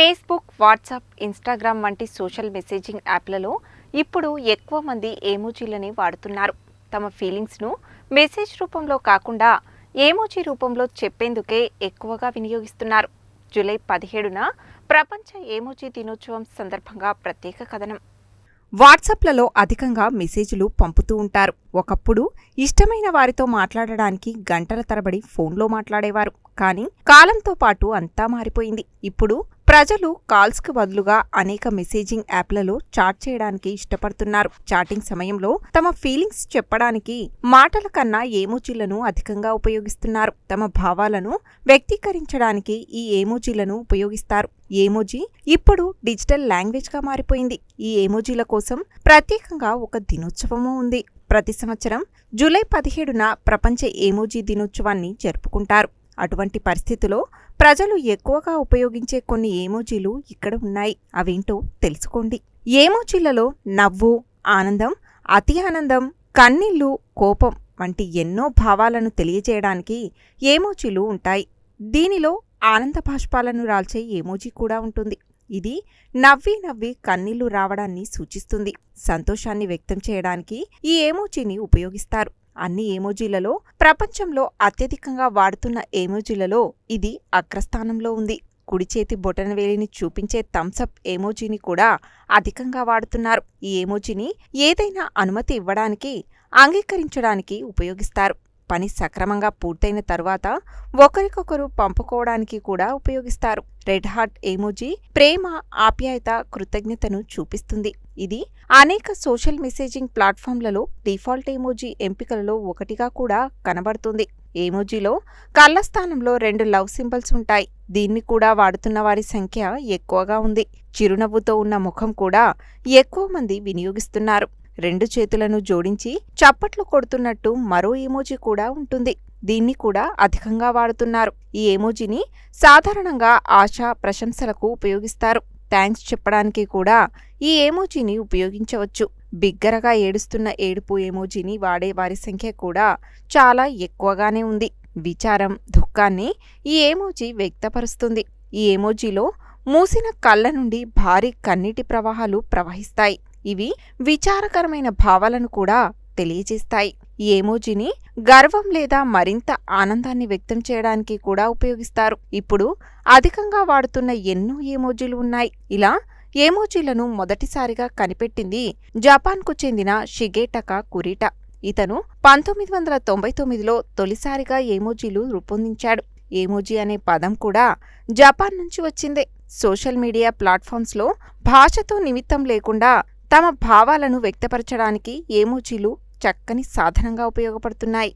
Facebook, WhatsApp, Instagram వంటి social messaging యాప్లలో ఇప్పుడు ఎక్కువ మంది ఎమోజీలని వాడుతున్నారు. తమ ఫీలింగ్స్ను మెసేజ్ రూపంలో కాకుండా ఎమోజీ రూపంలో చెప్పేందుకే ఎక్కువగా వినియోగిస్తున్నారు. జూలై 17న ప్రపంచ ఎమోజీ దినోత్సవం సందర్భంగా ప్రత్యేక కథనం. వాట్సాప్లలో అధికంగా మెసేజ్లు పంపుతూ ఉంటారు. ఒకప్పుడు ఇష్టమైన వారితో మాట్లాడడానికి గంటల తరబడి ఫోన్లో మాట్లాడేవారు. కానీ కాలంతో పాటు అంతా మారిపోయింది. ఇప్పుడు ప్రజలు కాల్స్కు బదులుగా అనేక మెసేజింగ్ యాప్లలో చాట్ చేయడానికి ఇష్టపడుతున్నారు. చాటింగ్ సమయంలో తమ ఫీలింగ్స్ చెప్పడానికి మాటల కన్నా ఎమోజీలను అధికంగా ఉపయోగిస్తున్నారు. తమ భావాలను వ్యక్తీకరించడానికి ఈ ఎమోజీలను ఉపయోగిస్తారు. ఎమోజీ ఇప్పుడు డిజిటల్ లాంగ్వేజ్గా మారిపోయింది. ఈ ఎమోజీల కోసం ప్రత్యేకంగా ఒక దినోత్సవము ఉంది. ప్రతి సంవత్సరం జూలై 17న ప్రపంచ ఎమోజీ దినోత్సవాన్ని జరుపుకుంటారు. అటువంటి పరిస్థితిలో ప్రజలు ఎక్కువగా ఉపయోగించే కొన్ని ఎమోజీలు ఇక్కడ ఉన్నాయి. అవేంటో తెలుసుకోండి. ఎమోజీలలో నవ్వు, ఆనందం, అతి ఆనందం, కన్నీళ్లు, కోపం వంటి ఎన్నో భావాలను తెలియజేయడానికి ఎమోజీలు ఉంటాయి. దీనిలో ఆనంద బాష్పాలను రాల్చే ఎమోజీ కూడా ఉంటుంది. ఇది నవ్వి నవ్వి కన్నీళ్లు రావడాన్ని సూచిస్తుంది. సంతోషాన్ని వ్యక్తం చేయడానికి ఈ ఎమోజీని ఉపయోగిస్తారు. అన్ని ఎమోజీలలో ప్రపంచంలో అత్యధికంగా వాడుతున్న ఎమోజీలలో ఇది అగ్రస్థానంలో ఉంది. కుడి చేతి బొటనవేలిని చూపించే థమ్సప్ ఎమోజీని కూడా అధికంగా వాడుతున్నారు. ఈ ఎమోజీని ఏదైనా అనుమతి ఇవ్వడానికి, అంగీకరించడానికి ఉపయోగిస్తారు. పని సక్రమంగా పూర్తయిన తరువాత ఒకరికొకరు పంపుకోవడానికి కూడా ఉపయోగిస్తారు. రెడ్ హార్ట్ ఎమోజీ ప్రేమ, ఆప్యాయత, కృతజ్ఞతను చూపిస్తుంది. ఇది అనేక సోషల్ మెసేజింగ్ ప్లాట్ఫామ్లలో డిఫాల్ట్ ఎమోజీ ఎంపికలలో ఒకటిగా కూడా కనబడుతుంది. ఎమోజీలో కళ్ళ స్థానంలో 2 లవ్ సింబల్స్ ఉంటాయి. దీన్ని కూడా వాడుతున్న వారి సంఖ్య ఎక్కువగా ఉంది. చిరునవ్వుతో ఉన్న ముఖం కూడా ఎక్కువ మంది వినియోగిస్తున్నారు. 2 చేతులను జోడించి చప్పట్లు కొడుతున్నట్టు మరో ఎమోజీ కూడా ఉంటుంది. దీన్ని కూడా అధికంగా వాడుతున్నారు. ఈ ఎమోజీని సాధారణంగా ఆశ, ప్రశంసలకు ఉపయోగిస్తారు. థ్యాంక్స్ చెప్పడానికి కూడా ఈ ఎమోజీని ఉపయోగించవచ్చు. బిగ్గరగా ఏడుస్తున్న ఏడుపు ఎమోజీని వాడే వారి సంఖ్య కూడా చాలా ఎక్కువగానే ఉంది. విచారం, దుఃఖాన్ని ఈ ఎమోజీ వ్యక్తపరుస్తుంది. ఈ ఎమోజీలో మూసిన కళ్ళ నుండి భారీ కన్నీటి ప్రవాహాలు ప్రవహిస్తాయి. ఇవి విచారకరమైన భావాలను కూడా తెలియజేస్తాయి. ఈ ఎమోజీని గర్వం లేదా మరింత ఆనందాన్ని వ్యక్తం చేయడానికి కూడా ఉపయోగిస్తారు. ఇప్పుడు అధికంగా వాడుతున్న ఎన్నో ఎమోజీలు ఉన్నాయి. ఇలా ఎమోజీలను మొదటిసారిగా కనిపెట్టింది జపాన్కు చెందిన షిగేటకా కురిటా. ఇతను 1999లో తొలిసారిగా ఎమోజీలు రూపొందించాడు. ఎమోజీ అనే పదం కూడా జపాన్ నుంచి వచ్చిందే. సోషల్ మీడియా ప్లాట్ఫామ్స్లో భాషతో నిమిత్తం లేకుండా తమ భావాలను వ్యక్తపరచడానికి ఎమోజీలు చక్కని సాధనంగా ఉపయోగపడుతున్నాయి.